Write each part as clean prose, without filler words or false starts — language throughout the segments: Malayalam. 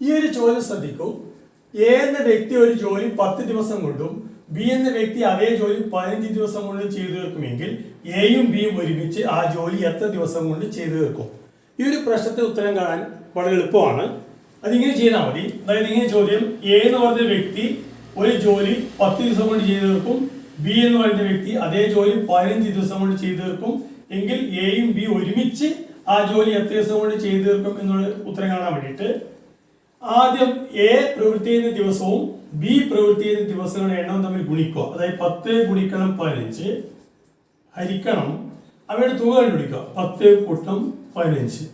ഈ ഒരു ചോദ്യം ശ്രദ്ധിക്കൂ. എ എന്ന വ്യക്തി ഒരു ജോലി 10 ദിവസം കൊണ്ടും ബി എന്ന വ്യക്തി അതേ ജോലി 15 ദിവസം കൊണ്ട് ചെയ്തു തീർക്കുമെങ്കിൽ എയും ബിയും ഒരുമിച്ച് ആ ജോലി എത്ര ദിവസം കൊണ്ട് ചെയ്തു തീർക്കും? ഈ ഒരു പ്രശ്നത്തിന് ഉത്തരം കാണാൻ വളരെ എളുപ്പമാണ്. അതിങ്ങനെ ചെയ്താൽ മതി. അതായത് ഇങ്ങനെ ചോദ്യം, എ എന്ന് പറയുന്ന വ്യക്തി ഒരു ജോലി 10 ദിവസം കൊണ്ട് ചെയ്തു തീർക്കും, ബി എന്ന് പറയുന്ന വ്യക്തി അതേ ജോലി 15 ദിവസം കൊണ്ട് ചെയ്തു തീർക്കും എങ്കിൽ എയും ബി ഒരുമിച്ച് ആ ജോലി എത്ര ദിവസം കൊണ്ട് ചെയ്തു തീർക്കും എന്നുള്ള ഉത്തരം കാണാൻ വേണ്ടിയിട്ട് ആദ്യം എ പ്രവൃത്തി ചെയ്യുന്ന ദിവസവും ബി പ്രവൃത്തി ചെയ്യുന്ന ദിവസങ്ങളുടെ എണ്ണവും തമ്മിൽ ഗുണിക്കുക. അതായത് 10 ഗുണിക്കണം 15 ഹരിക്കണം അവയുടെ തുക കണ്ടുപിടിക്കുക. 10 കൂട്ടം 15,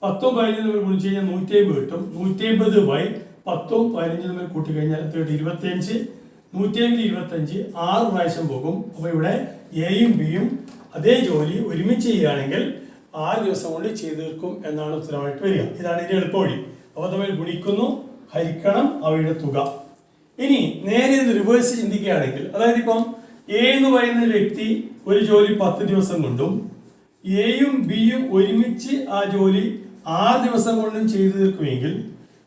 10ഉം 15 തമ്മിൽ ഗുണിച്ച് കഴിഞ്ഞാൽ 150 കിട്ടും. 150 ബൈ 10ഉം 15 തമ്മിൽ കൂട്ടിക്കഴിഞ്ഞാൽ 25, 150 25 6 പ്രാവശ്യം പോകും. അപ്പോൾ ഇവിടെ എയും ബിയും അതേ ജോലി ഒരുമിച്ച് ചെയ്യുകയാണെങ്കിൽ 6 ദിവസം കൊണ്ട് ചെയ്തു തീർക്കും എന്നാണ് ഉത്തരമായിട്ട് വരിക. ഇതാണ് ഇതിന്റെ എളുപ്പവഴി. അവ തമ്മിൽ ഗുണിക്കുന്നു, ഹരിക്കണം അവയുടെ തുക. ഇനി നേരെ ഇത് റിവേഴ്സ് ചിന്തിക്കുകയാണെങ്കിൽ, അതായത് ഇപ്പം എ എന്ന് പറയുന്ന വ്യക്തി ഒരു ജോലി 10 ദിവസം കൊണ്ടും എയും ബിയും ഒരുമിച്ച് ആ ജോലി 6 ദിവസം കൊണ്ടും ചെയ്തു തീർക്കുമെങ്കിൽ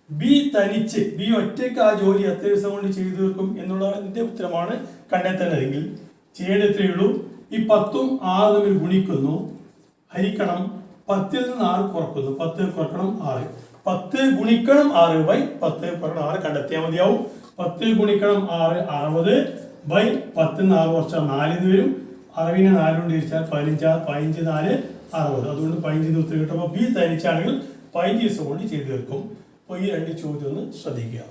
ബി ഒറ്റയ്ക്ക് ആ ജോലി എത്ര ദിവസം കൊണ്ട് ചെയ്തു തീർക്കും എന്നുള്ളതിന്റെ ഉത്തരമാണ് കണ്ടെത്തേണ്ടതെങ്കിൽ ചെയ്യേണ്ട എത്രയേ ഉള്ളൂ. ഈ 10ഉം 6 തമ്മിൽ ഗുണിക്കുന്നു, ഹരിക്കണം 10ൽ നിന്ന് 6 കുറക്കുന്നു, 10 കുറക്കണം 6, 10 ഗുണിക്കണം 6 ബൈ 10 കുറക്കണം 6 കണ്ടെത്തിയാൽ മതിയാവും. 10 ഗുണിക്കണം 6 60 ബൈ 10 6 കുറച്ചാൽ 4 വരും. 60നെ 4 കൊണ്ട് തിരിച്ചാൽ 15, 15 4 60. അതുകൊണ്ട് 15 ഉത്തരം കിട്ടും. അപ്പോൾ ബി തനിച്ചാണെങ്കിൽ 15 ദിവസം കൊണ്ട് ചെയ്തു തീർക്കും. അപ്പോൾ ഈ 2 ചോദ്യം ഒന്ന് ശ്രദ്ധിക്കുക.